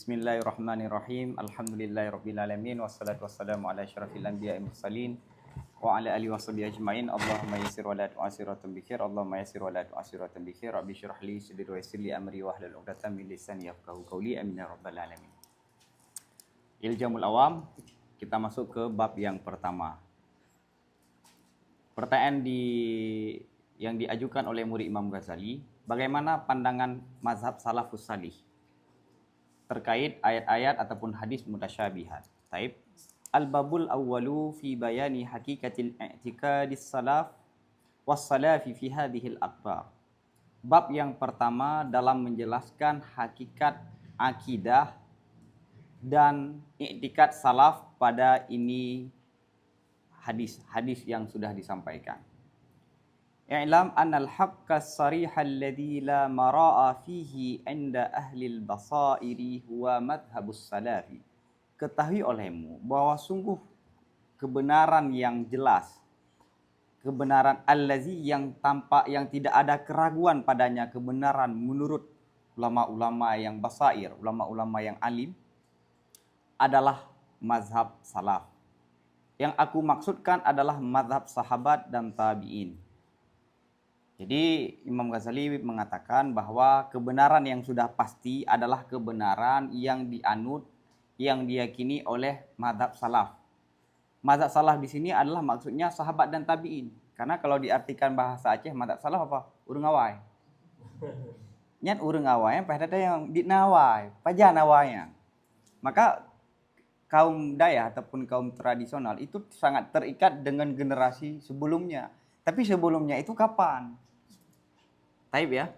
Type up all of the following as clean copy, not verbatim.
Bismillahirrahmanirrahim. Alhamdulillahirabbil wassalatu wassalamu ala asyrafil anbiya'i mursalin wa ala alihi washabihi ajmain. Allahumma yassir wa la tu'assir wa tabikhir. Allahumma yassir wa la tu'assir wa tabikhir. Rabbi shrah li sadri wa yassir li amri wa hlul 'uqdatam min lisani yafqahu qawli. Amin ya rabbal alamin. Iljamul awam, kita masuk ke bab yang pertama. Pertanyaan yang diajukan oleh murid Imam Ghazali, bagaimana pandangan mazhab salafus salih terkait ayat-ayat ataupun hadis mutasyabihat. Taib. Al-babul awwalu fi bayani hakikatil i'tiqadis salaf was salafi fi hadhil akbar. Bab yang pertama dalam menjelaskan hakikat akidah dan i'tikad salaf pada ini hadis yang sudah disampaikan. I'lam annal haqqa as-sariha alladhi la mara'a fihi 'inda ahli al-basairi huwa madhhabus salafi. Ketahui olehmu bahwa sungguh kebenaran yang jelas, kebenaran allazi yang tampak, yang tidak ada keraguan padanya, kebenaran menurut ulama-ulama yang basair, ulama-ulama yang alim, adalah mazhab salaf. Yang aku maksudkan adalah mazhab sahabat dan tabi'in. Jadi Imam Ghazali mengatakan bahwa kebenaran yang sudah pasti adalah kebenaran yang dianut, yang diyakini oleh mazhab salaf. Mazhab salaf di sini adalah maksudnya sahabat dan tabi'in. Karena kalau diartikan bahasa Aceh, mazhab salaf apa? Urang awai. Nyat urang awai, pada yang dinawai, pajanawainya. Maka kaum daya ataupun kaum tradisional itu sangat terikat dengan generasi sebelumnya. Tapi sebelumnya itu kapan? Taib ya.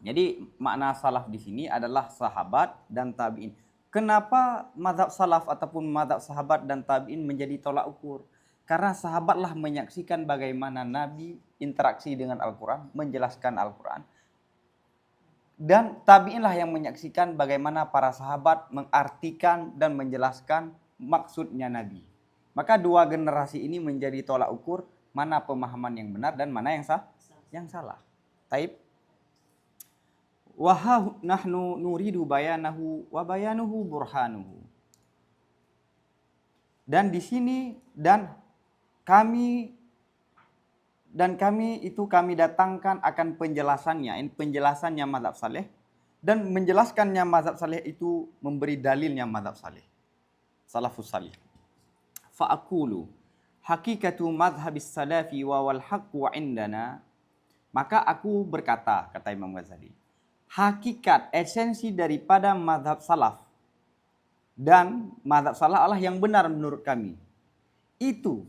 Jadi makna salaf di sini adalah sahabat dan tabi'in. Kenapa mazhab salaf ataupun mazhab sahabat dan tabi'in menjadi tolak ukur? Karena sahabatlah menyaksikan bagaimana Nabi interaksi dengan Al-Quran, menjelaskan Al-Quran. Dan tabi'inlah yang menyaksikan bagaimana para sahabat mengartikan dan menjelaskan maksudnya Nabi. Maka dua generasi ini menjadi tolak ukur mana pemahaman yang benar dan mana yang salah. Taib. Wa nahnu nuridu bayanahu wa bayanuhu burhanuhu. Dan di sini kami datangkan akan penjelasannya mazhab saleh, dan menjelaskannya mazhab saleh itu memberi dalilnya mazhab saleh, salafus salih. Fa aqulu hakikatu madhhabis salafi wa wal haqqu indana. Maka aku berkata, kata Imam Ghazali, hakikat esensi daripada mazhab salaf dan mazhab salaf Allah yang benar menurut kami itu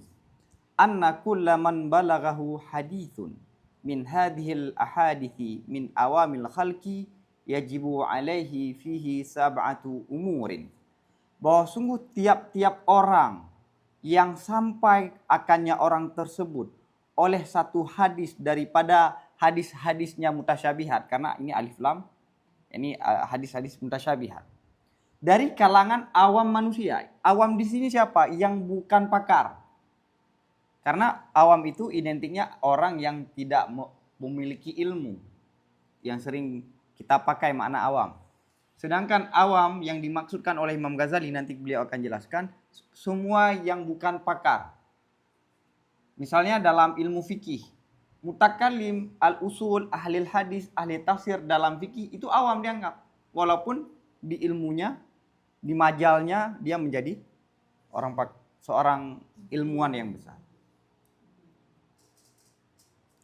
anna kullaman balaghahu hadithun min hadhil ahadithi min awamil khalqi yajibu alaihi fihi sab'atu umurin. Bahwa sungguh tiap-tiap orang yang sampai akannya orang tersebut oleh satu hadis daripada hadis-hadisnya mutasyabihat, karena ini alif lam, ini hadis-hadis mutasyabihat dari kalangan awam manusia. Awam di sini siapa? Yang bukan pakar. Karena awam itu identiknya orang yang tidak memiliki ilmu, yang sering kita pakai makna awam. Sedangkan awam yang dimaksudkan oleh Imam Ghazali, nanti beliau akan jelaskan, semua yang bukan pakar. Misalnya dalam ilmu fikih, mutakallim, al-usul, ahli hadis, ahli tafsir dalam fikih itu awam dianggap. Walaupun di ilmunya, di majalnya dia menjadi seorang ilmuwan yang besar.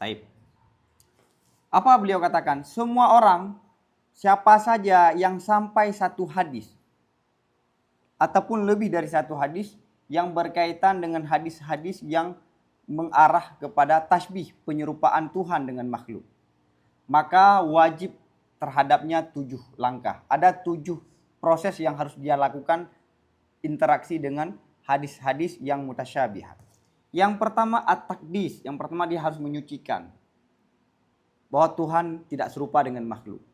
Taib. Apa beliau katakan? Semua orang, siapa saja yang sampai satu hadis ataupun lebih dari satu hadis yang berkaitan dengan hadis-hadis yang mengarah kepada tasbih, penyerupaan Tuhan dengan makhluk, maka wajib terhadapnya 7 langkah. Ada 7 proses yang harus dia lakukan interaksi dengan hadis-hadis yang mutasyabihat. Yang pertama at-taqdis, yang pertama dia harus menyucikan bahwa Tuhan tidak serupa dengan makhluk.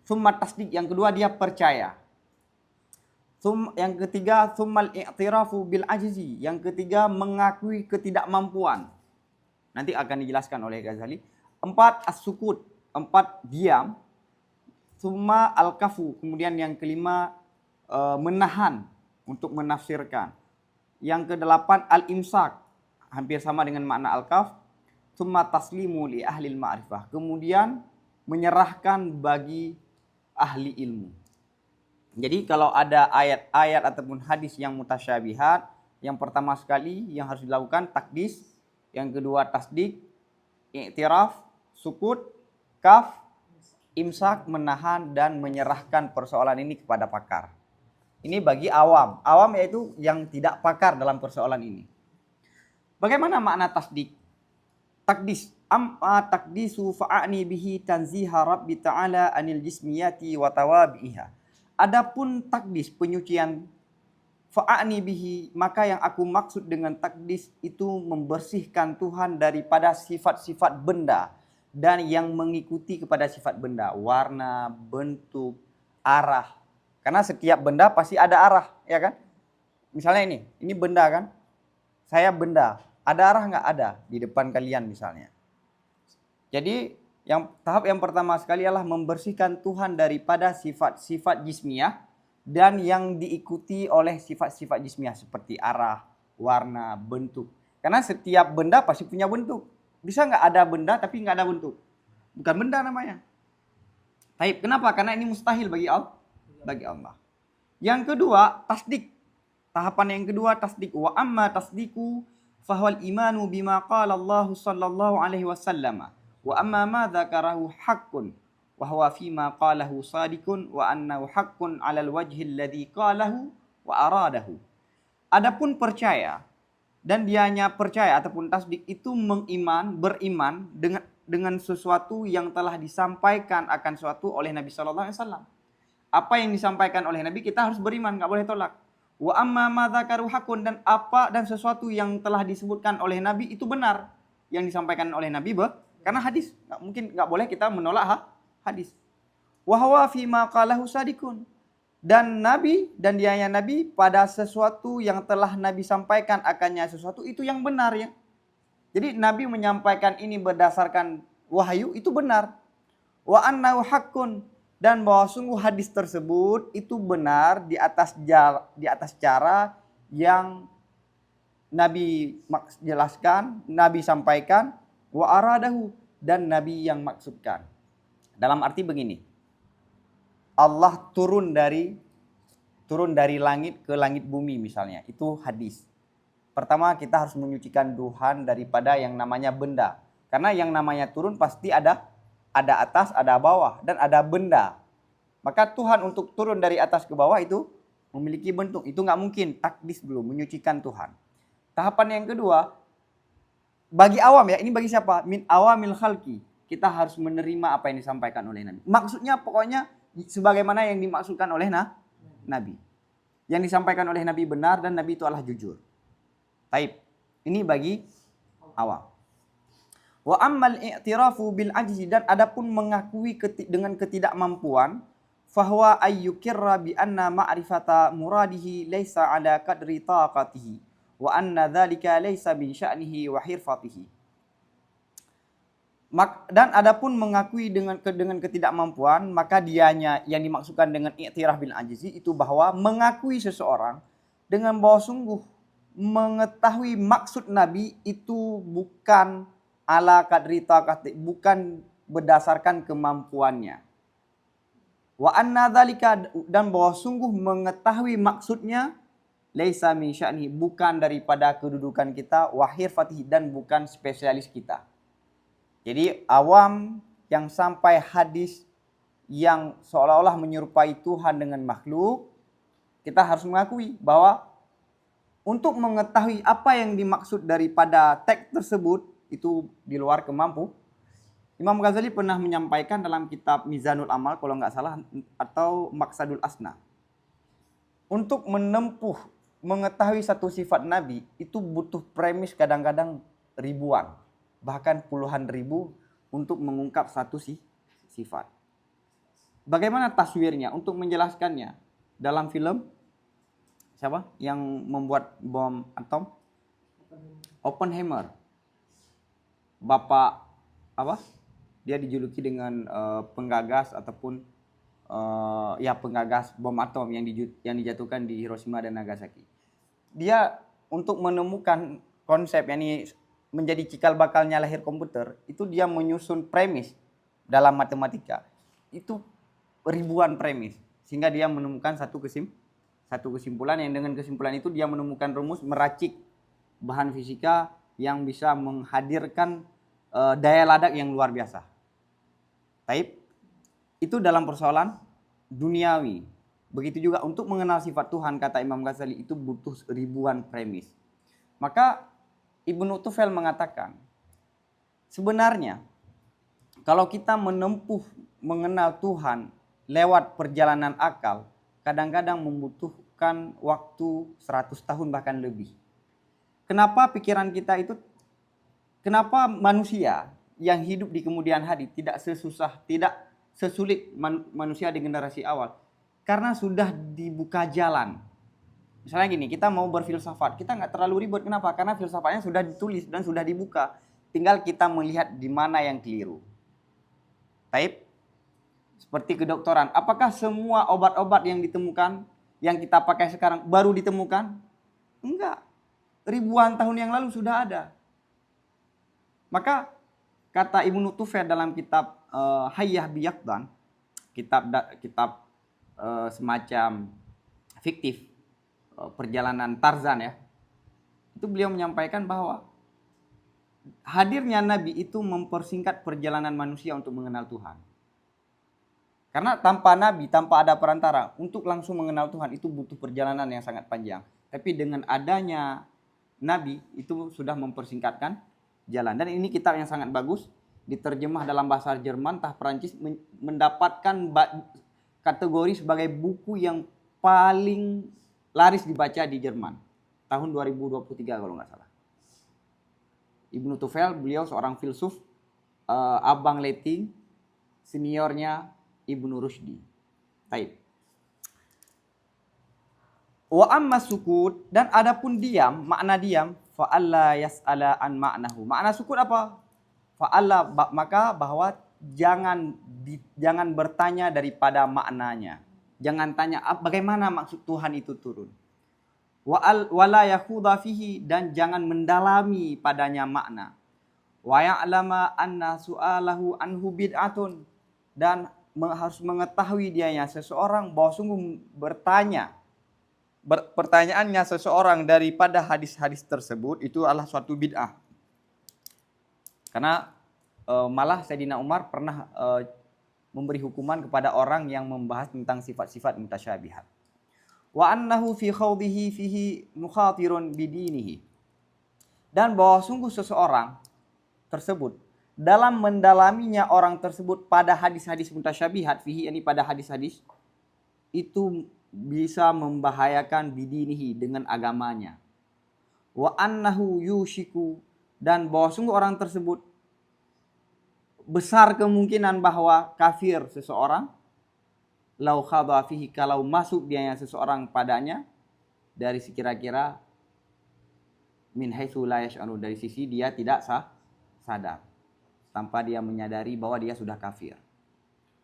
Summa tasdik, yang kedua dia percaya. Yang ketiga summal i'tirafu bil ajzi, yang ketiga mengakui ketidakmampuan. Nanti akan dijelaskan oleh Ghazali. 4 as-sukut, 4 diam. Summa al-kafu, kemudian yang kelima menahan untuk menafsirkan. Yang kedelapan al-imsak, hampir sama dengan makna al-kaf. Tsumma taslimu li ahli ma'rifah. Kemudian menyerahkan bagi ahli ilmu. Jadi kalau ada ayat-ayat ataupun hadis yang mutasyabihat, yang pertama sekali yang harus dilakukan takdis, yang kedua tasdik, i'tiraf, sukut, kaf, imsak, menahan dan menyerahkan persoalan ini kepada pakar. Ini bagi awam. Awam yaitu yang tidak pakar dalam persoalan ini. Bagaimana makna tasdik? Takdis. Amma takdisu fa'ani bihi tanziha Rabbi ta'ala anil jismiyati wa tawabi'iha. Adapun takdis, penyucian, fa'ani bihi, maka yang aku maksud dengan takdis itu membersihkan Tuhan daripada sifat-sifat benda dan yang mengikuti kepada sifat benda, warna, bentuk, arah. Karena setiap benda pasti ada arah, ya kan? Misalnya ini benda kan? Saya benda, ada arah nggak? Ada di depan kalian misalnya. Jadi tahap yang pertama sekali adalah membersihkan Tuhan daripada sifat-sifat jismiyah dan yang diikuti oleh sifat-sifat jismiyah seperti arah, warna, bentuk. Karena setiap benda pasti punya bentuk. Bisa nggak ada benda tapi nggak ada bentuk? Bukan benda namanya. Taib. Kenapa? Karena ini mustahil bagi Allah. Yang kedua, tasdik. Tahapan yang kedua, tasdik. Wa amma tasdiku fahwal imanu bima qala Allah sallallahu alaihi wasallam. Wa amma ma dzakarahu haqqun wa huwa fima qalahu sadiqun wa annahu haqqun 'alal wajhi alladhi qalahu wa aradahu. Adapun percaya dan dianya percaya ataupun tasdik itu beriman dengan sesuatu yang telah disampaikan akan suatu oleh Nabi sallallahu alaihi wasallam. Apa yang disampaikan oleh Nabi kita harus beriman, enggak boleh tolak. Wa amma ma dzakaru haqqun, dan sesuatu yang telah disebutkan oleh Nabi itu benar yang disampaikan oleh Nabi karena hadis, nggak boleh kita menolak hadis. Wa huwa fi ma qalahu sadiqun, dan Nabi dan dianya Nabi pada sesuatu yang telah Nabi sampaikan akannya sesuatu itu yang benar ya. Jadi Nabi menyampaikan ini berdasarkan wahyu itu benar. Wa annahu haqqun, dan bahwa sungguh hadis tersebut itu benar di atas cara yang Nabi jelaskan, Nabi sampaikan, wa aradahu, dan Nabi yang maksudkan. Dalam arti begini, Allah turun dari langit ke langit bumi misalnya, itu hadis. Pertama kita harus menyucikan Tuhan daripada yang namanya benda. Karena yang namanya turun pasti ada atas, ada bawah, dan ada benda. Maka Tuhan untuk turun dari atas ke bawah itu memiliki bentuk. Itu nggak mungkin, takdis dulu, menyucikan Tuhan. Tahapan yang kedua, bagi awam ya, ini bagi siapa? Min awamil khalqi. Kita harus menerima apa yang disampaikan oleh Nabi. Maksudnya pokoknya sebagaimana yang dimaksudkan oleh Nabi. Yang disampaikan oleh Nabi benar dan Nabi itu adalah jujur. Taib. Ini bagi awam. Wa ammal i'tirafu bil ajzi, dan adapun mengakui dengan ketidakmampuan, fahuwa ayyukirra bi anna ma'rifata muradihi laisa ala qadri taqatihi wa anna dzalika laisa min sya'nihi wa hirfatihi. Dan adapun mengakui dengan ketidakmampuan, maka dianya yang dimaksudkan dengan i'tiraf bil ajzi itu bahwa mengakui seseorang dengan bahwa sungguh mengetahui maksud Nabi itu bukan ala qadri taqati, bukan berdasarkan kemampuannya. Wa anna dzalika, dan bahwa sungguh mengetahui maksudnya laisa min sya'ni, bukan daripada kedudukan kita, wa hirfatihi, dan bukan spesialis kita. Jadi awam yang sampai hadis yang seolah-olah menyerupai Tuhan dengan makhluk, kita harus mengakui bahwa untuk mengetahui apa yang dimaksud daripada teks tersebut itu di luar kemampuan. Imam Ghazali pernah menyampaikan dalam kitab Mizanul Amal kalau nggak salah, atau Maqsadul Asna. Untuk mengetahui satu sifat Nabi itu butuh premis kadang-kadang ribuan, bahkan puluhan ribu untuk mengungkap satu sifat. Bagaimana taswirnya untuk menjelaskannya? Dalam film siapa yang membuat bom atom? Oppenheimer. Bapak apa? Dia dijuluki dengan penggagas ataupun ya penggagas bom atom yang dijatuhkan di Hiroshima dan Nagasaki. Dia untuk menemukan konsep yang ini menjadi cikal bakalnya lahir komputer, itu dia menyusun premis dalam matematika. Itu ribuan premis sehingga dia menemukan satu kesimpulan yang dengan kesimpulan itu dia menemukan rumus meracik bahan fisika yang bisa menghadirkan daya ledak yang luar biasa. Taib, itu dalam persoalan duniawi. Begitu juga untuk mengenal sifat Tuhan, kata Imam Ghazali, itu butuh ribuan premis. Maka Ibnu Tufail mengatakan, sebenarnya kalau kita menempuh mengenal Tuhan lewat perjalanan akal, kadang-kadang membutuhkan waktu 100 tahun bahkan lebih. Kenapa pikiran kita itu, kenapa manusia yang hidup di kemudian hari tidak sesulit manusia di generasi awal? Karena sudah dibuka jalan. Misalnya gini, kita mau berfilsafat, kita nggak terlalu ribet. Kenapa? Karena filsafatnya sudah ditulis dan sudah dibuka. Tinggal kita melihat di mana yang keliru. Taib, seperti kedokteran. Apakah semua obat-obat yang ditemukan, yang kita pakai sekarang baru ditemukan? Enggak. Ribuan tahun yang lalu sudah ada. Maka kata Ibnu Tufail dalam kitab Hayyah Biyaqdan, kitab semacam fiktif, perjalanan Tarzan ya, itu beliau menyampaikan bahwa hadirnya Nabi itu mempersingkat perjalanan manusia untuk mengenal Tuhan. Karena tanpa Nabi, tanpa ada perantara, untuk langsung mengenal Tuhan itu butuh perjalanan yang sangat panjang. Tapi dengan adanya Nabi itu sudah mempersingkatkan jalan. Dan ini kitab yang sangat bagus, diterjemah dalam bahasa Jerman, Perancis, mendapatkan kategori sebagai buku yang paling laris dibaca di Jerman tahun 2023 kalau nggak salah. Ibnu Tufail, beliau seorang filsuf, abang Letting, seniornya Ibnu Rushdi. Baik. Wa amma sukut, dan adapun diam, makna diam, fa alla yas'ala an ma'nahu. Makna sukut apa? Fa alla, maka bahwa jangan bertanya daripada maknanya. Jangan tanya bagaimana maksud Tuhan itu turun. Wala yakhudha fihi, dan jangan mendalami padanya makna. Wa ya'lama anna su'alahu anhu bid'atun, dan harus mengetahui dianya seseorang bahwa sungguh pertanyaannya seseorang daripada hadis-hadis tersebut itu adalah suatu bid'ah. Karena malah Sayyidina Umar pernah memberi hukuman kepada orang yang membahas tentang sifat-sifat mutasyabihat. Wa annahu fi khawdihi fihi mukhatirun bidinihi. Dan bahwa sungguh seseorang tersebut dalam mendalaminya orang tersebut pada hadis-hadis mutasyabihat fihi, ini pada hadis-hadis itu bisa membahayakan bidinihi, dengan agamanya. Wa annahu yushiku, dan bahwa sungguh orang tersebut besar kemungkinan bahwa kafir seseorang, lau khadha fihi, kalau masuk dianya seseorang padanya, dari sekira-kira min haitsu la yash'uru, dari sisi dia tidak sadar, tanpa dia menyadari bahwa dia sudah kafir.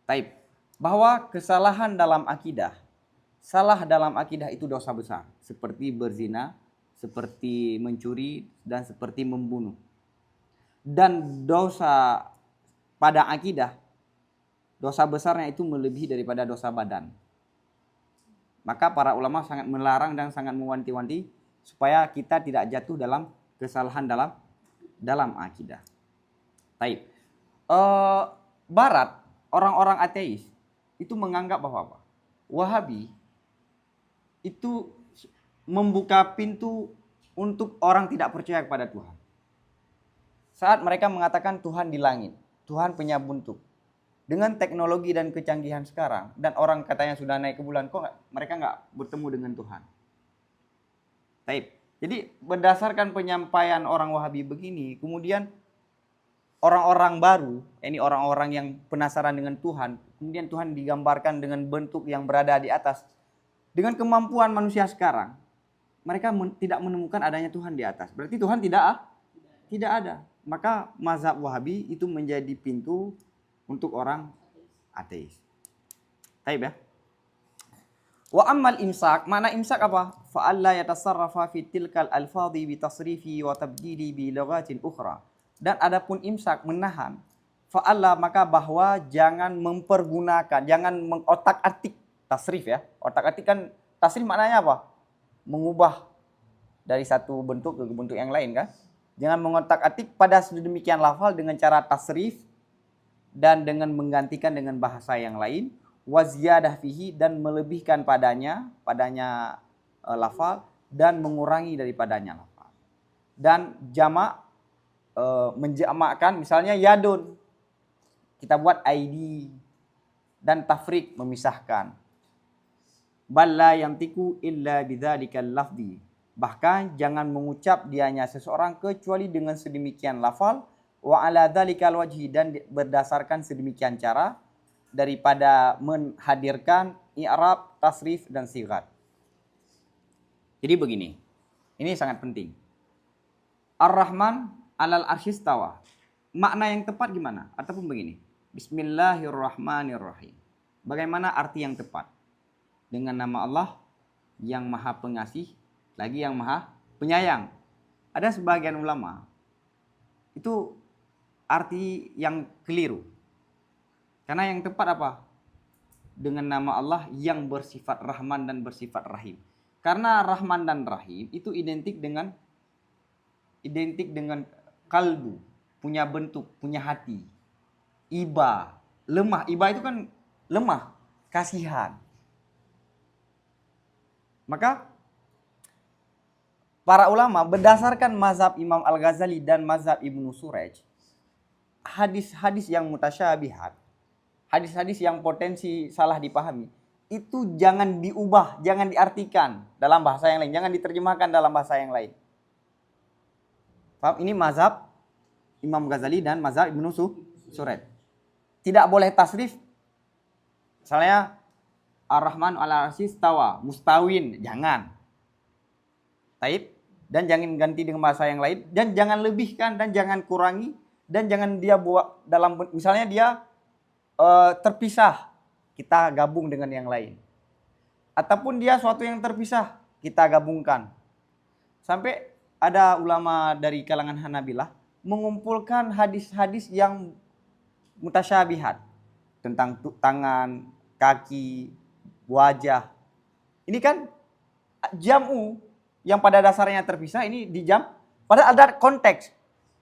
Taib, bahwa kesalahan dalam akidah, salah dalam akidah itu dosa besar, seperti berzina, seperti mencuri, dan seperti membunuh. Dan dosa pada akidah, dosa besarnya itu melebihi daripada dosa badan. Maka para ulama sangat melarang dan sangat mewanti-wanti supaya kita tidak jatuh dalam kesalahan dalam akidah. Baik. Barat, orang-orang ateis itu menganggap bahwa apa? Wahabi itu membuka pintu untuk orang tidak percaya kepada Tuhan. Saat mereka mengatakan Tuhan di langit, Tuhan punya bentuk. Dengan teknologi dan kecanggihan sekarang, dan orang katanya sudah naik ke bulan, kok mereka nggak bertemu dengan Tuhan? Taib. Jadi berdasarkan penyampaian orang Wahabi begini, kemudian orang-orang baru, ini orang-orang yang penasaran dengan Tuhan, kemudian Tuhan digambarkan dengan bentuk yang berada di atas. Dengan kemampuan manusia sekarang, mereka tidak menemukan adanya Tuhan di atas. Berarti Tuhan tidak ada. Maka mazhab Wahabi itu menjadi pintu untuk orang ateis. Taib ya. Wa ammal imsak, mana imsak apa? Fa alla yatasarrafa fi tilkal alfadhi bi tasrifi wa tabdili bi lughatin ukhra. Dan adapun imsak menahan, fa alla maka bahwa jangan mempergunakan, jangan mengotak-atik tasrif ya. Otak-atik kan tasrif maknanya apa? Mengubah dari satu bentuk ke bentuk yang lain kan? Jangan mengotak-atik pada sedemikian lafal dengan cara tasrif dan dengan menggantikan dengan bahasa yang lain, waziyadah fihi dan melebihkan padanya lafal dan mengurangi daripadanya lafal. Dan jamak menjamakkan misalnya yadun kita buat ID dan tafrik memisahkan. Balla yantiku illa bidzalikal lafzi. Bahkan jangan mengucap dianya seseorang kecuali dengan sedemikian lafal wa ala dzalikal wajhi dan berdasarkan sedemikian cara daripada menghadirkan i'rab, tasrif dan sighat. Jadi begini. Ini sangat penting. Ar-Rahman 'alal arsyis tawa. Makna yang tepat gimana? Ataupun begini. Bismillahirrahmanirrahim. Bagaimana arti yang tepat? Dengan nama Allah yang Maha Pengasih lagi yang Maha Penyayang. Ada sebagian ulama itu arti yang keliru. Karena yang tepat apa? Dengan nama Allah yang bersifat Rahman dan bersifat Rahim. Karena Rahman dan Rahim itu identik dengan kalbu, punya bentuk, punya hati. Iba, lemah. Iba itu kan lemah, kasihan. Maka para ulama berdasarkan mazhab Imam Al-Ghazali dan mazhab Ibnu Suraj, hadis-hadis yang mutasyabihat, hadis-hadis yang potensi salah dipahami, itu jangan diubah, jangan diartikan dalam bahasa yang lain, jangan diterjemahkan dalam bahasa yang lain. Paham? Ini mazhab Imam Ghazali dan mazhab Ibnu Suraj. Tidak boleh tasrif. Misalnya Ar-Rahman 'alal arsy istawa, mustawin, jangan. Taib. Dan jangan ganti dengan bahasa yang lain, dan jangan lebihkan dan jangan kurangi, dan jangan dia buat dalam, misalnya dia terpisah, kita gabung dengan yang lain. Ataupun dia suatu yang terpisah, kita gabungkan. Sampai ada ulama dari kalangan Hanabilah mengumpulkan hadis-hadis yang mutasyabihat tentang tangan, kaki, wajah. Ini kan jam'u yang pada dasarnya terpisah, ini dijam. Padahal ada konteks.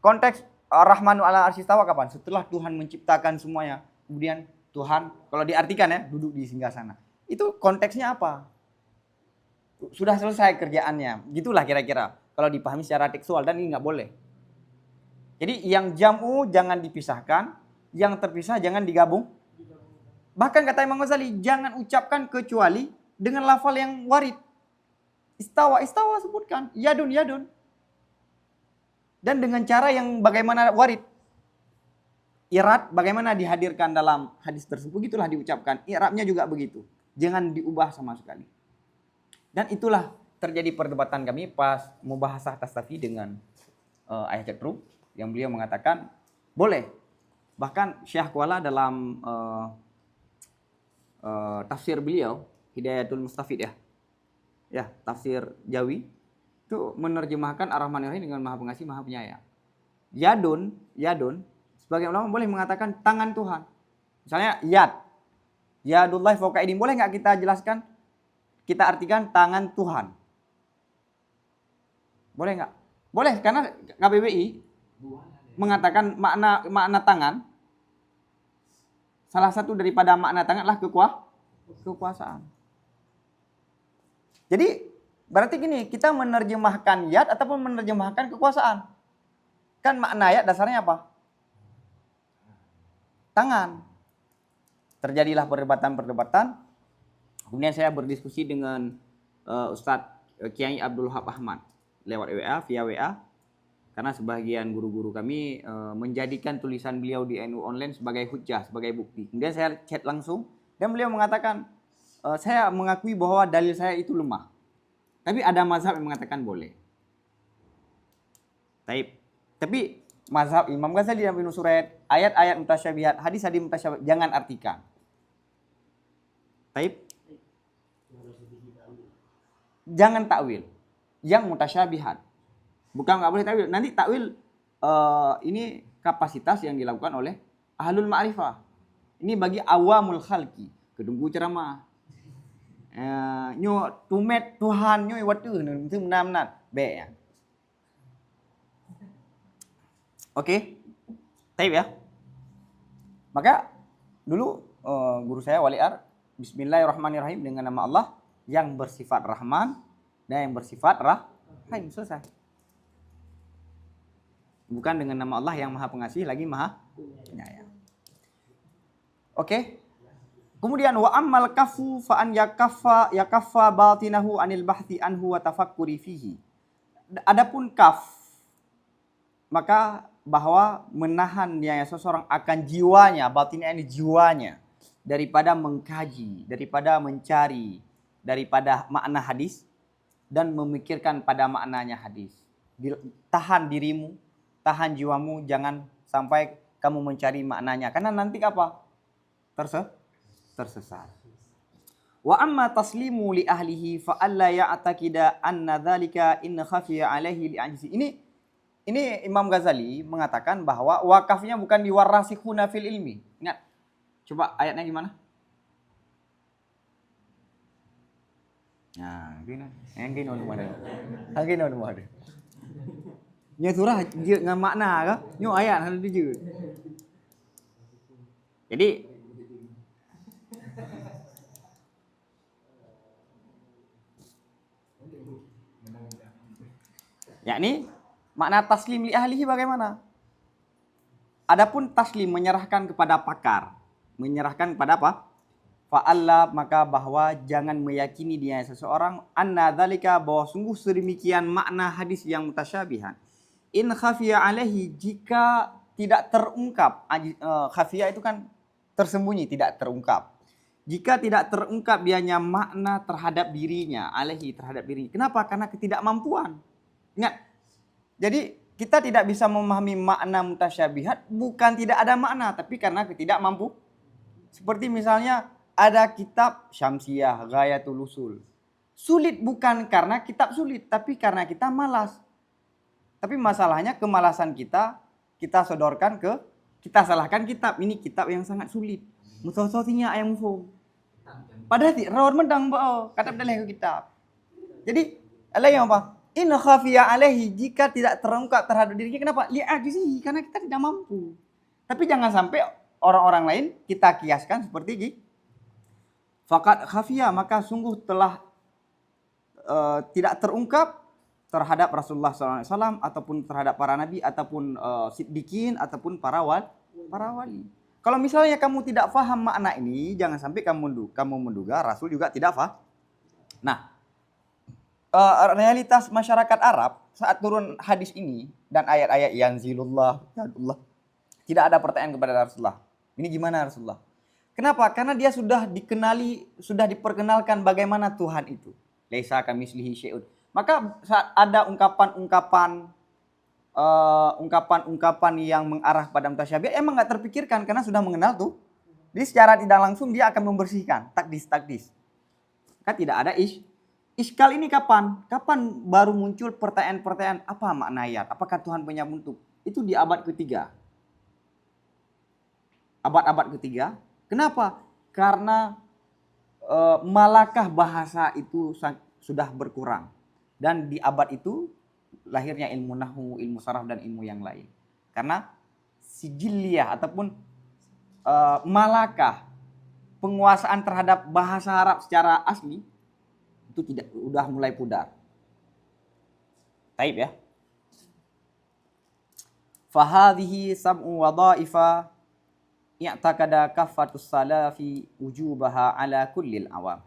Konteks Rahmanu 'alal arsy istawa kapan? Setelah Tuhan menciptakan semuanya. Kemudian Tuhan, kalau diartikan ya, duduk di singgasana. Itu konteksnya apa? Sudah selesai kerjaannya. Gitulah kira-kira. Kalau dipahami secara tekstual, dan ini nggak boleh. Jadi yang jam'u jangan dipisahkan, yang terpisah jangan digabung. Bahkan kata Imam Ghazali, jangan ucapkan kecuali dengan lafal yang warid. Istawa sebutkan. Yadun. Dan dengan cara yang bagaimana warid. I'rab bagaimana dihadirkan dalam hadis tersebut, begitulah diucapkan. I'rabnya juga begitu. Jangan diubah sama sekali. Dan itulah terjadi perdebatan kami pas mubahasah tasawuf dengan Ayah Cetru, yang beliau mengatakan boleh. Bahkan Syekh Kuala dalam tafsir beliau, Hidayatul Mustafid ya, tafsir Jawi, itu menerjemahkan Ar-Rahmanir Rahim dengan Maha Pengasih, Maha Penyayang. Yadun, sebagian ulama boleh mengatakan tangan Tuhan. Misalnya Yadullahi fawqa aydihim, boleh nggak kita jelaskan? Kita artikan tangan Tuhan. Boleh nggak? Boleh, karena KBBI mengatakan makna tangan. Salah satu daripada makna tangan adalah kekuasaan. Jadi berarti gini, kita menerjemahkan yad ataupun menerjemahkan kekuasaan. Kan makna yad dasarnya apa? Tangan. Terjadilah perdebatan. Kemudian saya berdiskusi dengan Ustadz Kiai Abdul Wahab Ahmad lewat via WA. Karena sebagian guru-guru kami menjadikan tulisan beliau di NU Online sebagai hujjah, sebagai bukti. Kemudian saya chat langsung dan beliau mengatakan, saya mengakui bahwa dalil saya itu lemah. Tapi ada mazhab yang mengatakan boleh. Tapi mazhab Imam Ghazali dan Ibnu Suraj, ayat-ayat mutasyabihat, hadis-hadis mutasyabihat jangan artikan. Taib. Jangan takwil yang mutasyabihat. Bukan nggak boleh takwil. Nanti takwil ini kapasitas yang dilakukan oleh ahlul ma'rifah. Ini bagi awamul khalqi. Kedunggu ceramah. Nyo tumet Tuhan nyo watu itu benar-benar be ya. Oke. Taib ya. Maka dulu guru saya Waliar, Bismillahirrahmanirrahim, dengan nama Allah yang bersifat Rahman dan yang bersifat Rahim. Selesai. Bukan dengan nama Allah yang Maha Pengasih lagi Maha Penyayang. Oke. Kemudian wa ammal kafu fa an yakaffa batinahu anil bahthi anhu wa tafakkuri fihi. Adapun kaf, maka bahwa menahan dia seseorang akan jiwanya, batinnya ini jiwanya, daripada mengkaji, daripada mencari, daripada makna hadis dan memikirkan pada maknanya hadis. Tahan dirimu, tahan jiwamu, jangan sampai kamu mencari maknanya, karena nanti apa? Tersesat. Wa amma taslimu li ahlihi fa alla ya'taqida anna dzalika in khafiya alaihi li ajzi. Ini Imam Ghazali mengatakan bahwa wakafnya bukan diwarasikhuna fil ilmi. Ingat. Coba ayatnya gimana? Nah, gini. Yang gini ono ada. Yang gini ono ada. Nya surah je dengan makna ke? Nyo ayat hal dia. Jadi yakni makna taslim li ahlihi bagaimana? Adapun taslim menyerahkan kepada pakar, menyerahkan kepada apa? Fa'alla, maka bahwa jangan meyakini dia seseorang anna dzalika, bahwa sungguh sedemikian makna hadis yang mutasyabihan. In khafiya alaihi, jika tidak terungkap, khafiya itu kan tersembunyi, tidak terungkap. Jika tidak terungkap dianya makna terhadap dirinya, alaihi terhadap dirinya. Kenapa? Karena ketidakmampuan. Ingat. Jadi kita tidak bisa memahami makna mutasyabihat bukan tidak ada makna, tapi karena ketidakmampu. Seperti misalnya ada kitab Syamsiyah, Ghayatul Usul. Sulit bukan karena kitab sulit, tapi karena kita malas. Tapi masalahnya kemalasan kita sodorkan kita salahkan kitab. Ini kitab yang sangat sulit. Musosotinya ayam mufum. Padahal rawat mendang bao, kata dalam kitab. Jadi Allah yang apa? In khafiya alaihi, jika tidak terungkap terhadap dirinya, kenapa? Li'ajizi, karena kita tidak mampu. Tapi jangan sampai orang-orang lain kita kiaskan seperti ini. Faqad khafiya, maka sungguh telah tidak terungkap terhadap Rasulullah SAW ataupun terhadap para nabi ataupun siddiqin ataupun para wali. Kalau misalnya kamu tidak faham makna ini, jangan sampai kamu menduga Rasul juga tidak faham. Nah, realitas masyarakat Arab saat turun hadis ini dan ayat-ayat yanzilullah, tidak ada pertanyaan kepada Rasulullah. Ini gimana Rasulullah? Kenapa? Karena dia sudah diperkenalkan bagaimana Tuhan itu. Laisa kamitslihi syai'un. Maka saat ada ungkapan-ungkapan yang mengarah pada mutasyabih, emang nggak terpikirkan karena sudah mengenal tuh. Jadi secara tidak langsung dia akan membersihkan takdis. Kan tidak ada Iskal ini kapan? Kapan baru muncul pertanyaan-pertanyaan apa makna ayat? Apakah Tuhan punya bentuk? Itu di abad ketiga. Abad ketiga. Kenapa? Karena malakah bahasa itu sudah berkurang. Dan di abad itu lahirnya ilmu nahwu, ilmu saraf dan ilmu yang lain. Karena sijilliyah ataupun malakah penguasaan terhadap bahasa Arab secara asli itu udah mulai pudar. Taib ya. Fahadhihi sab'u wadha'ifa i'taqada kaffatus salafi wujubaha ala kullil awam.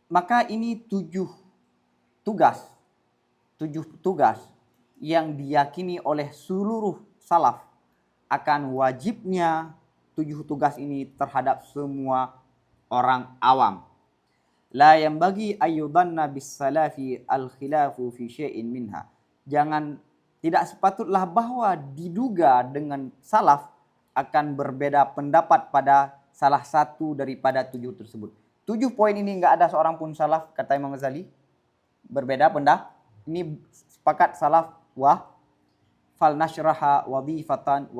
Maka ini 7 tugas yang diyakini oleh seluruh salaf akan wajibnya 7 tugas ini terhadap semua orang awam. La yanbaghi ayyudanna bis salafi al khilafu fi syai'in minha. Tidak sepatutlah bahwa diduga dengan salaf akan berbeda pendapat pada salah satu daripada 7 tersebut. 7 poin ini nggak ada seorang pun salaf, kata Imam Ghazali. Berbeda pendapat. Ini sepakat salaf fal nashraha wadhifatan.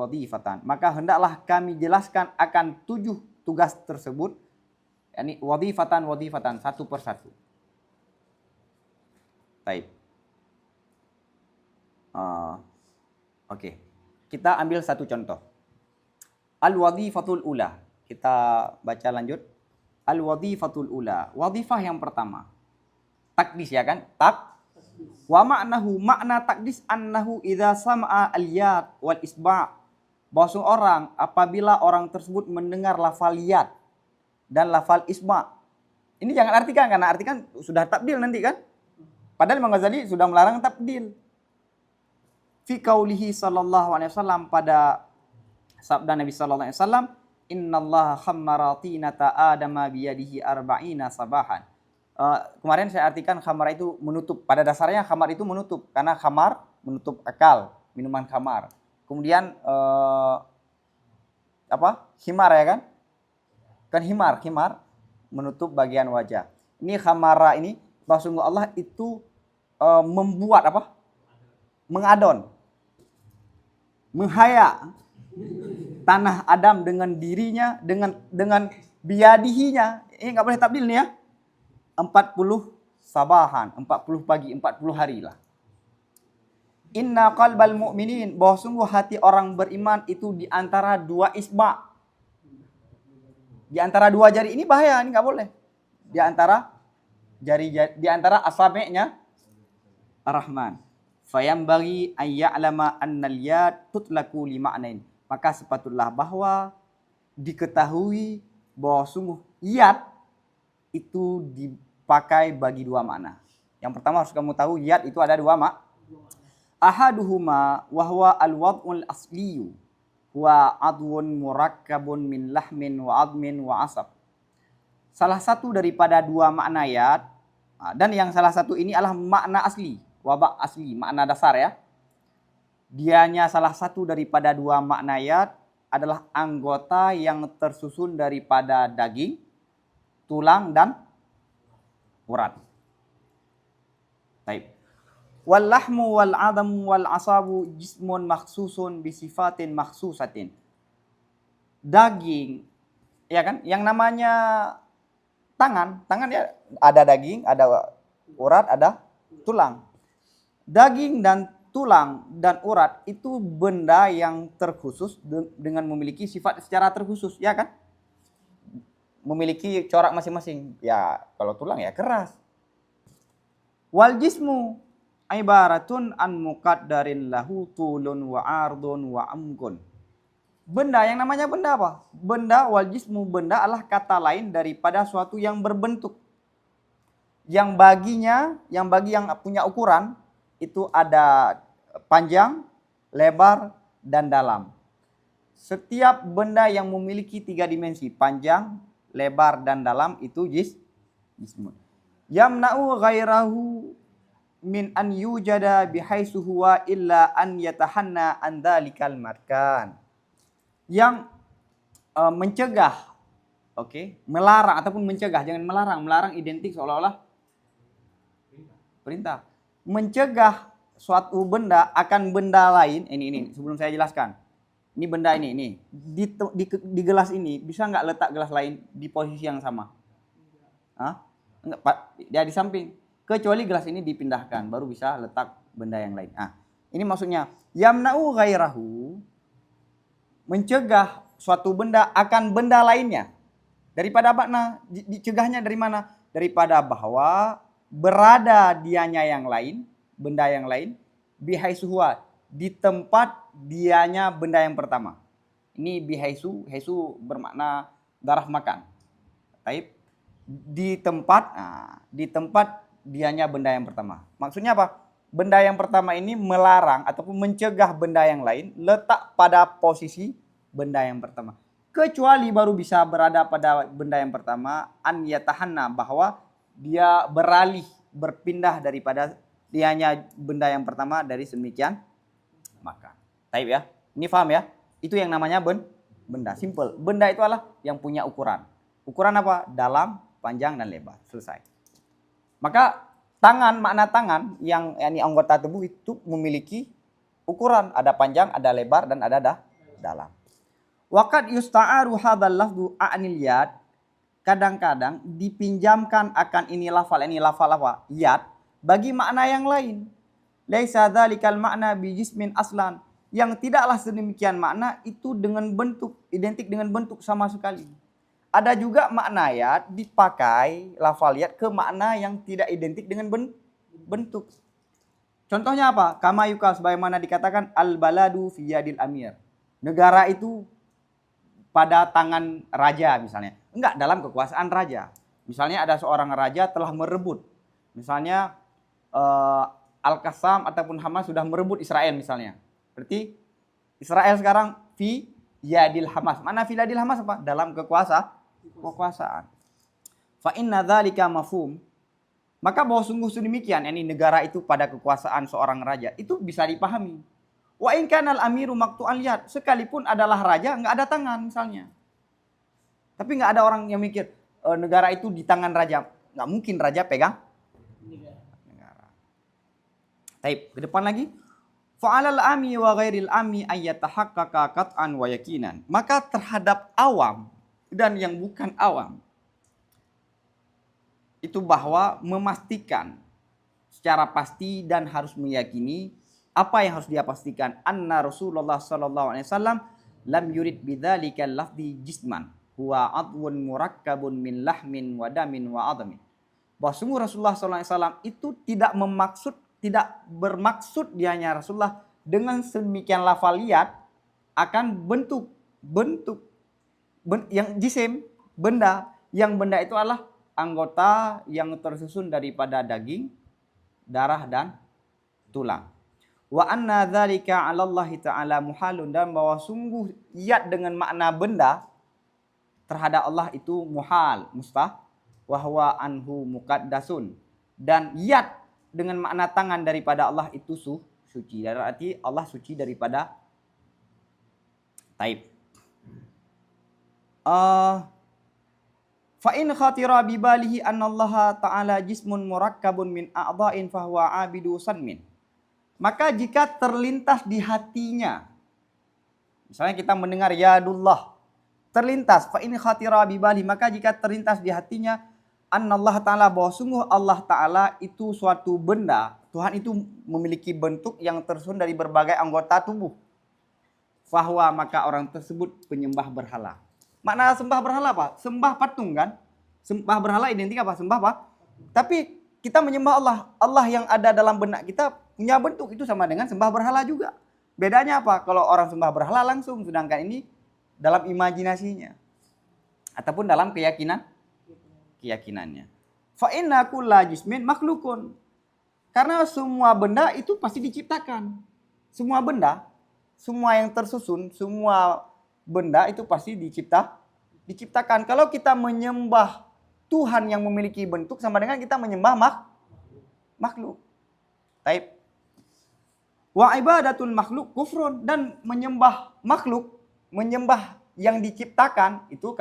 Maka hendaklah kami jelaskan akan 7 tugas tersebut, yakni wadhifatan satu persatu. Baik. Oke. Kita ambil satu contoh. Al-wadhifatul ula. Kita baca lanjut. Al-wadhifatul ula. Wadhifah yang pertama. Takdis, ya kan? Wa ma'nahu, makna takdis annahu idza sama'a al-yad wal isba'. Bahwa seorang apabila orang tersebut mendengar lafal yad dan lafal isba'. Ini jangan artikan, karena artikan sudah tabdil nanti kan? Padahal Imam Ghazali sudah melarang tabdil. Fi qaulihi sallallahu alaihi wasallam, pada sabda Nabi sallallahu alaihi wasallam, innallaha khammara tinata adama biyadihi arba'ina sabahan. Kemarin saya artikan khamar itu menutup. Pada dasarnya khamar itu menutup, karena khamar menutup akal, minuman khamar. Kemudian himar, ya kan? Kan himar menutup bagian wajah. Ini khamara ini bahwa sungguh Allah itu membuat mengadon, menghaya tanah Adam dengan dirinya, dengan biadihinya. Ini nggak boleh tabdil nih ya. 40 sabahan, 40 pagi, 40 hari lah. Inna qalbal mu'minin, bahwa sungguh hati orang beriman itu di antara 2 isba'. Di antara 2 jari, ini bahaya, ini nggak boleh. Di antara jari-jari, di antara asabi'nya Ar-Rahman. Fayambaghi an ya'lama annal yad tutlaku li ma'nain. Maka sepatutlah bahwa diketahui bahwa sungguh yad itu dipakai bagi 2 makna. Yang pertama harus kamu tahu, yad itu ada 2 makna. Ahaduhuma wa huwa al-wad'ul asliyu wa adwun murakkabun min lahmin wa admin wa asab. Salah satu daripada 2 makna yad, dan yang salah satu ini adalah makna asli, wabak asli, makna dasar ya. Dianya salah satu daripada 2 makna yad adalah anggota yang tersusun daripada daging, tulang dan urat. Baik. Wal lahmu wal adamu wal asabu jismun makhsusun bisifatin makhsusatin. Daging, ya kan? Yang namanya tangan ya ada daging, ada urat, ada tulang. Daging dan tulang dan urat itu benda yang terkhusus dengan memiliki sifat secara terkhusus, ya kan? Memiliki corak masing-masing. Ya, kalau tulang ya keras. Wal jismu ibaratun an muqaddarin lahu tulun wa ardun wa amgun. Benda, yang namanya benda apa? Benda, wal jismu, benda adalah kata lain daripada suatu yang berbentuk. Yang bagi yang punya ukuran itu ada panjang, lebar, dan dalam. Setiap benda yang memiliki 3 dimensi, panjang, lebar, dan dalam, itu jismun. Yamna'u ghairahu min an yujada bihaitsu huwa illa an yatahanna an dzalikal makan. Yang mencegah, melarang ataupun mencegah, jangan melarang. Melarang identik seolah-olah perintah. Mencegah suatu benda akan benda lain. Ini sebelum saya jelaskan. Ini benda ini. Di gelas ini bisa nggak letak gelas lain di posisi yang sama? Enggak, Pak. Dia di samping. Kecuali gelas ini dipindahkan, baru bisa letak benda yang lain. Ini maksudnya yamna'u ghairahu, mencegah suatu benda akan benda lainnya. Daripada makna dicegahnya dari mana? Daripada bahwa berada dianya yang lain, benda yang lain, bihaitsu huwa, di tempat dianya benda yang pertama. Ini bihaitsu, haisu bermakna darah makan. Taib. Di tempat dianya benda yang pertama. Maksudnya apa? Benda yang pertama ini melarang ataupun mencegah benda yang lain letak pada posisi benda yang pertama. Kecuali baru bisa berada pada benda yang pertama, an yatahanna, bahwa dia berpindah daripada dianya benda yang pertama dari sedemikian maka. Taib ya. Ini paham ya? Itu yang namanya benda. Simple. Benda itu adalah yang punya ukuran. Ukuran apa? Dalam, panjang dan lebar. Selesai. Maka tangan, makna tangan yang anggota tubuh itu memiliki ukuran, ada panjang, ada lebar dan ada dalam. Waqad yusta'aru hadzal lafdhu anil yad. Kadang-kadang dipinjamkan akan ini lafal apa? Yad bagi makna yang lain. Laisa dzalikal makna bi jismin aslan. Yang tidaklah sedemikian makna itu dengan bentuk, identik dengan bentuk sama sekali. Ada juga makna yad dipakai lafal yad ke makna yang tidak identik dengan bentuk. Contohnya apa? Kama yukal, sebagaimana dikatakan al-baladu fi yadil amir. Negara itu pada tangan raja misalnya. Enggak, dalam kekuasaan raja. Misalnya ada seorang raja telah merebut. Misalnya Al-Qassam ataupun Hamas sudah merebut Israel misalnya. Berarti Israel sekarang fi yadil Hamas. Mana fi yadil Hamas apa? Dalam kekuasaan. Fa inna dzalika mafhum. Maka bahwa sungguh sedemikian, ini negara itu pada kekuasaan seorang raja, itu bisa dipahami. Wa in kanal amiru maqtu'al yad, sekalipun adalah raja enggak ada tangan misalnya. Tapi enggak ada orang yang mikir negara itu di tangan raja. Enggak mungkin raja pegang negara. Baik, ke depan lagi. Fa'alal ami wa ghairil ami ayyatahaqqaqa qat'an wa yaqinan. Maka terhadap awam dan yang bukan awam itu bahwa memastikan secara pasti dan harus meyakini apa yang harus dia pastikan, anna Rasulullah sallallahu alaihi wasallam lam yurid bidzalikal lafzi jisman huwa adwun murakkabun min lahmin wa damin wa admin. Bahwa sungguh Rasulullah sallallahu alaihi wasallam itu tidak bermaksud dianya Rasulullah dengan sedemikian lafaliyat akan bentuk yang jisim, benda, yang benda itu adalah anggota yang tersusun daripada daging, darah dan tulang. Wa anna dzalika 'ala Allah taala muhalun, dan bahwa sungguh yad dengan makna benda terhadap Allah itu muhal, mustah, wa huwa anhu muqaddasun, dan yad dengan makna tangan daripada Allah itu suci. Berarti Allah suci daripada taib. Fa in khatira bi balihi anna Allah taala jismun murakkabun min a'dha'in fa huwa 'abidu sanmin. Maka jika terlintas di hatinya, misalnya kita mendengar yadullah, terlintas, fa in khatira bi balihi, maka jika terlintas di hatinya annallahu ta'ala, bahwa sungguh Allah ta'ala itu suatu benda, Tuhan itu memiliki bentuk yang tersusun dari berbagai anggota tubuh. Fahuwa, maka orang tersebut penyembah berhala. Makna sembah berhala apa? Sembah patung kan? Sembah berhala identik apa? Sembah apa? Tapi kita menyembah Allah. Allah yang ada dalam benak kita punya bentuk, itu sama dengan sembah berhala juga. Bedanya apa? Kalau orang sembah berhala langsung, sedangkan ini dalam imajinasinya. Ataupun dalam keyakinannya. Fa inna kulla jismin makhlukun. Karena semua benda itu pasti diciptakan. Semua benda, semua yang tersusun, semua benda itu pasti diciptakan. Kalau kita menyembah Tuhan yang memiliki bentuk sama dengan kita menyembah makhluk. Taib. Wa ibadatul makhluk kufrun, dan menyembah makhluk, menyembah yang diciptakan itu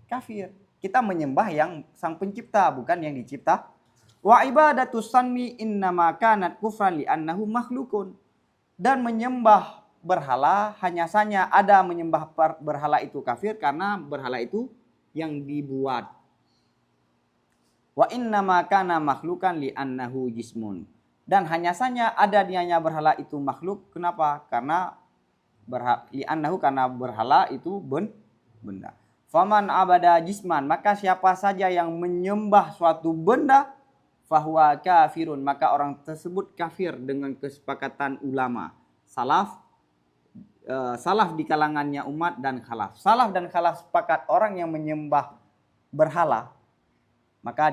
kafir. Kita menyembah yang sang pencipta, bukan yang dicipta. Wa ibadatus sanmi innama kanat kufran li annahu makhlukun. Dan menyembah berhala hanya saja ada menyembah berhala itu kafir karena berhala itu yang dibuat. Wa innama kana makhlukan li annahu jismun. Dan hanya saja ada dianya berhala itu makhluk. Kenapa? Karena li annahu, karena berhala itu benda. Faman abada jisman, maka siapa saja yang menyembah suatu benda, fahuwa kafirun, maka orang tersebut kafir dengan kesepakatan ulama. Salaf di kalangannya umat dan khalaf. Salaf dan khalaf sepakat orang yang menyembah berhala, maka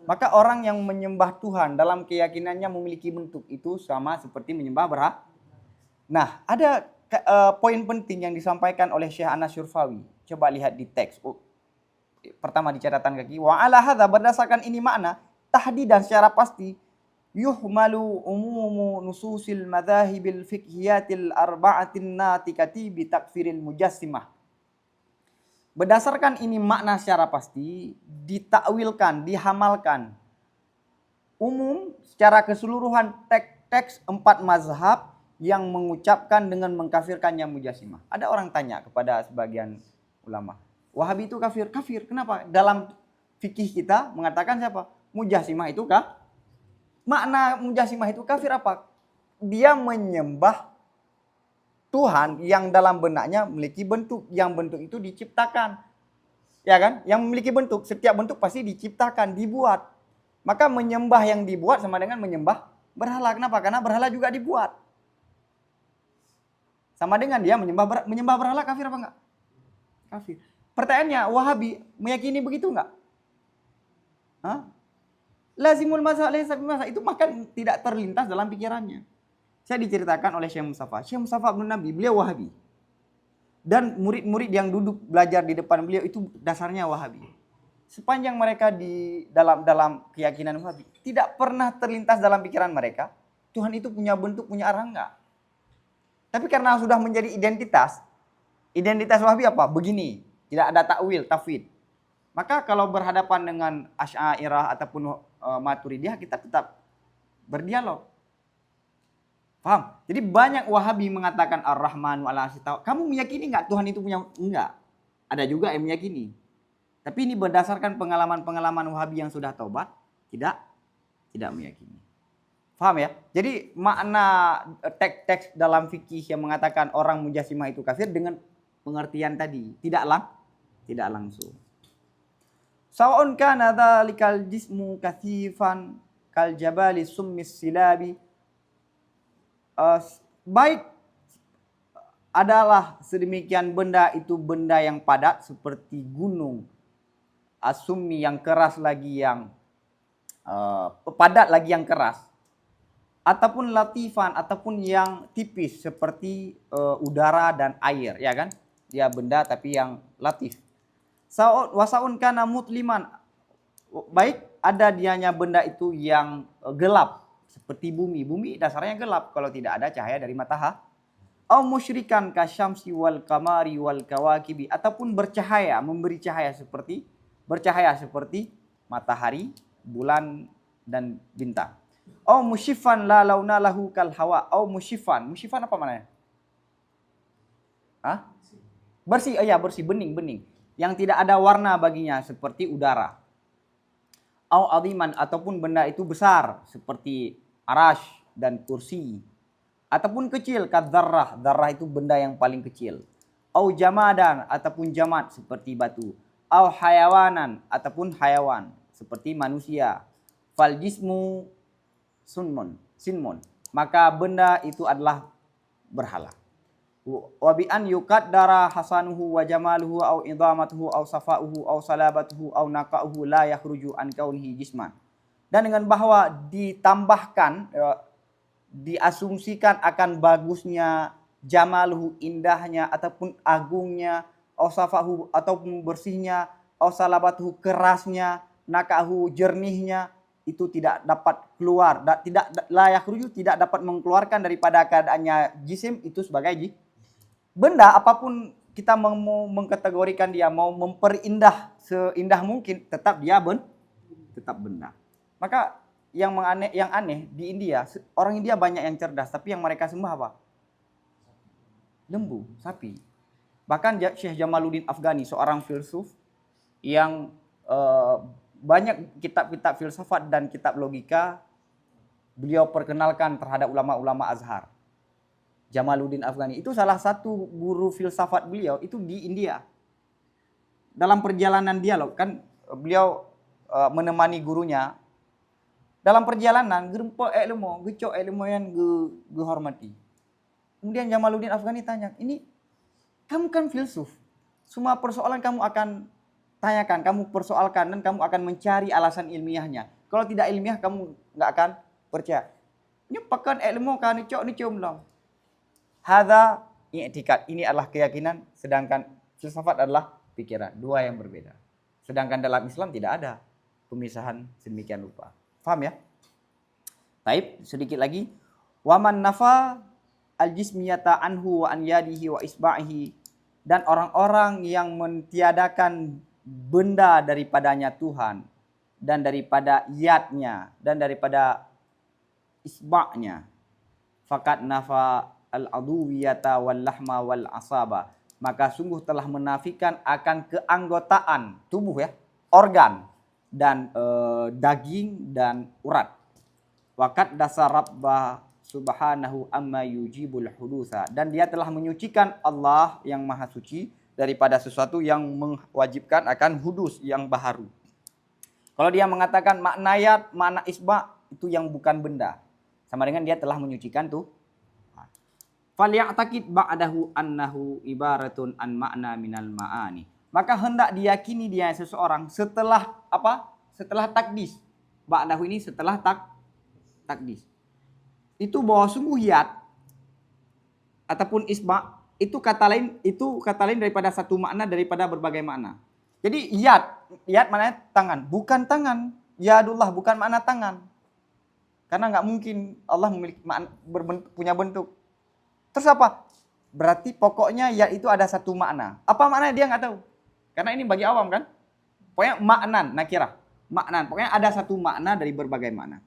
maka orang yang menyembah Tuhan dalam keyakinannya memiliki bentuk itu sama seperti menyembah berhala. Nah, ada poin penting yang disampaikan oleh Syekh Anas Syurfawi. Coba lihat di teks. Pertama di catatan kaki. Wa ala hadza, berdasarkan ini makna tahdidan secara pasti, yuhmalu umumu nususil madzahibil fiqhiyatil arba'atin natikati bi takfiril mujassimah. Berdasarkan ini makna secara pasti, ditakwilkan, dihamalkan umum secara keseluruhan teks 4 mazhab yang mengucapkan dengan mengkafirkannya Mujassimah. Ada orang tanya kepada sebagian ulama, Wahabi itu kafir? Kafir, kenapa? Dalam fikih kita mengatakan siapa? Mujassimah itu kah? Makna Mujassimah itu kafir apa? Dia menyembah Tuhan yang dalam benaknya memiliki bentuk, yang bentuk itu diciptakan. Ya kan? Yang memiliki bentuk, setiap bentuk pasti diciptakan, dibuat. Maka menyembah yang dibuat sama dengan menyembah berhala. Kenapa? Karena berhala juga dibuat. Sama dengan dia menyembah berhala, kafir apa enggak? Kafir. Pertanyaannya, Wahabi meyakini begitu enggak? Hah? Lazimul mazhab itu makan tidak terlintas dalam pikirannya. Saya diceritakan oleh Syekh Mustafa. Syekh Mustafa bin Nabi, beliau Wahabi. Dan murid-murid yang duduk belajar di depan beliau itu dasarnya Wahabi. Sepanjang mereka di dalam keyakinan Wahabi, tidak pernah terlintas dalam pikiran mereka, Tuhan itu punya bentuk, punya arah enggak. Tapi karena sudah menjadi identitas Wahabi apa? Begini, tidak ada takwil, tafwid. Maka kalau berhadapan dengan Asy'ariyah ataupun Maturidiyah, kita tetap berdialog. Paham? Jadi banyak Wahabi mengatakan Ar-Rahmanu 'alal 'arsy istawa. Kamu meyakini enggak Tuhan itu punya? Enggak. Ada juga yang meyakini. Tapi ini berdasarkan pengalaman-pengalaman Wahabi yang sudah taubat, tidak meyakini. Paham ya? Jadi makna teks-teks dalam fikih yang mengatakan orang Mujassimah itu kafir dengan pengertian tadi, tidak langsung. Sawa'un kana dzalikal jismu kathifan kal jabali summis silabi, baik adalah sedemikian benda itu benda yang padat seperti gunung, asumi yang keras lagi yang padat lagi yang keras, ataupun latifan ataupun yang tipis seperti udara dan air, ya kan? Dia benda tapi yang latif. Wasaun kana mutliman, baik ada dianya benda itu yang gelap seperti bumi. Bumi dasarnya gelap kalau tidak ada cahaya dari matahari. Au musyrikan kasyamsi wal kamari wal kawakibi, ataupun memberi cahaya seperti matahari, bulan dan bintang. Au musyifan la launa lahu kal hawa. Au musyifan apa maknanya? Hah? Bersih, bersih, bening. Yang tidak ada warna baginya seperti udara. Au aziman, ataupun benda itu besar seperti arash dan kursi, ataupun kecil kadzarrah, dzarrah itu benda yang paling kecil. Au jamadan, ataupun jamad seperti batu. Au hayawanan, ataupun hayawan seperti manusia. Fal jismu sinmun, maka benda itu adalah berhala. Wa bi an yuqaddara hasanuhu wa jamaluhu au idamatuhu au safa'uhu au salabatuhu au naqa'uhu la yakhruju an kaunihi jisman. Dan dengan bahwa ditambahkan, diasumsikan akan bagusnya, jamaluhu indahnya ataupun agungnya, au safahu ataupun bersihnya, au salabatuhu kerasnya, naqa'uhu jernihnya, itu tidak dapat keluar, tidak la yakhruju, tidak dapat mengeluarkan daripada keadaannya jisim itu sebagai benda. Apapun kita mau mengkategorikan dia, mau memperindah seindah mungkin, tetap dia tetap benda. Maka yang aneh di India, orang India banyak yang cerdas, tapi yang mereka sembah apa? Lembu, sapi. Bahkan Syekh Jamaluddin Afghani, seorang filsuf yang banyak kitab-kitab filsafat dan kitab logika beliau perkenalkan terhadap ulama-ulama Azhar. Jamaluddin Afghani itu salah satu guru filsafat beliau itu di India. Dalam perjalanan dialog kan beliau menemani gurunya. Dalam perjalanan gerempo ilmu, gecok ilmu yang hormati. Kemudian Jamaluddin Afghani tanya, "Ini kamu kan filsuf. Semua persoalan kamu akan tanyakan, kamu persoalkan dan kamu akan mencari alasan ilmiahnya. Kalau tidak ilmiah kamu enggak akan percaya. Ini pakan ilmu kan cok ni belum. Hadza i'tikad, ini adalah keyakinan, sedangkan filsafat adalah pikiran, dua yang berbeda. Sedangkan dalam Islam tidak ada pemisahan sedemikian rupa. Paham ya? Taib, sedikit lagi. Waman nafa al-jismiyata anhu wa an yadihi wa isba'ihi dan orang-orang yang mentiadakan benda daripadanya Tuhan dan daripada yadnya dan daripada isba'nya, faqad nafa al-aduwiyata wal lahma wal asaba, maka sungguh telah menafikan akan keanggotaan tubuh ya, organ dan daging dan urat. Waqad dasar rabbah subhanahu amma yujibul hudutsa, dan dia telah menyucikan Allah yang maha suci daripada sesuatu yang mewajibkan akan hudus yang baharu. Kalau dia mengatakan makna yad, makna isba itu yang bukan benda, sama dengan dia telah menyucikan tuh. Falya'taqid ba'dahu annahu ibaratun an makna minal ma'ani, maka hendak diyakini dia seseorang setelah apa? Setelah takdis. Ba'dahu ini setelah takdis. Itu bahwa sungguh yad ataupun isba itu kata lain daripada satu makna daripada berbagai makna. Jadi yad maknanya tangan, bukan tangan. Yadullah bukan makna tangan. Karena nggak mungkin Allah memiliki punya bentuk. Terus apa? Berarti pokoknya yad itu ada satu makna. Apa maknanya dia nggak tahu. Karena ini bagi awam kan. Pokoknya maknan, nakirah. Maknan, pokoknya ada satu makna dari berbagai makna.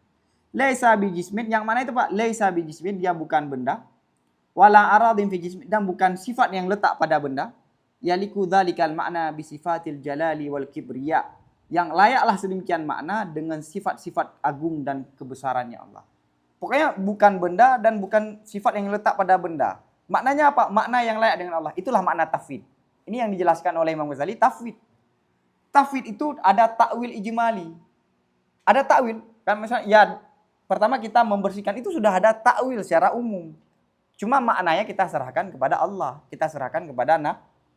Laisa bijismin, yang mana itu Pak? Laisa bijismin, dia bukan benda. Wala aradin fi jismin, dan bukan sifat yang letak pada benda. Yaliku dzalikal makna bisifatil jalali wal kibriya, yang layaklah sedemikian makna dengan sifat-sifat agung dan kebesarannya Allah. Pokoknya bukan benda dan bukan sifat yang letak pada benda. Maknanya apa? Makna yang layak dengan Allah. Itulah makna tafwid. Ini yang dijelaskan oleh Imam Ghazali, tafwid. Tafwid itu ada takwil ijmali. Ada takwil, kan misalnya ya pertama kita membersihkan itu sudah ada takwil secara umum. Cuma maknanya kita serahkan kepada Allah, kita serahkan kepada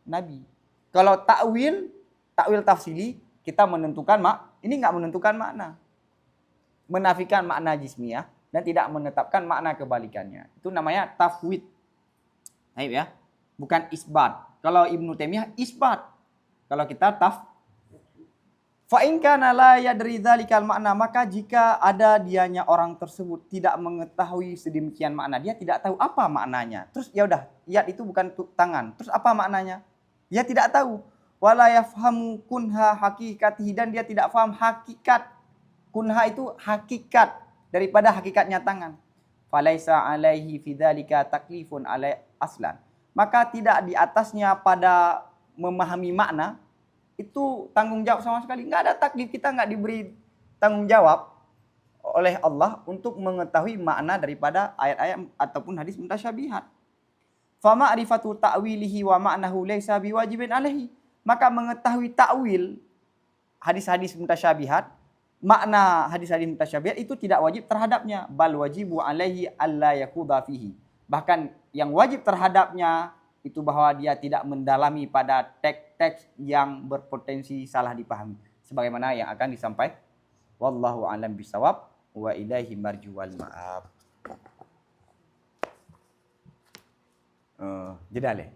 Nabi. Kalau takwil tafsili, kita menentukan ini enggak menentukan makna. Menafikan makna jismiyah dan tidak menetapkan makna kebalikannya. Itu namanya tafwid. Baik ya. Bukan isbat. Kalau Ibnu Taimiyah isbat. Kalau kita fa in kana la yadri dzalikal makna, maka jika ada dianya orang tersebut tidak mengetahui sedemikian makna, dia tidak tahu apa maknanya. Terus ya udah, yad itu bukan tangan. Terus apa maknanya? Dia tidak tahu. Wala yafhamu kunha hakikatihi, dan dia tidak paham hakikat. Kunha itu hakikat daripada hakikatnya tangan. Falaisa alaihi fi dzalika taklifun alai aslan. Maka tidak di atasnya pada memahami makna itu tanggung jawab sama sekali. Nggak ada taklif, kita nggak diberi tanggung jawab oleh Allah untuk mengetahui makna daripada ayat-ayat ataupun hadis mutasyabihat. Fa ma'rifatu ta'wilihi wa ma'nahu laisa biwajibin alaihi. Maka mengetahui takwil hadis-hadis mutasyabihat, makna hadis-hadis mutasyabihat itu tidak wajib terhadapnya, bal wajibu alaihi alla yakhudha fihi. Bahkan yang wajib terhadapnya itu bahwa dia tidak mendalami pada teks-teks yang berpotensi salah dipahami, sebagaimana yang akan disampaikan. Wallahu a'lam bishawab wa ilaihi marju wal ma'ab. Jeda leh.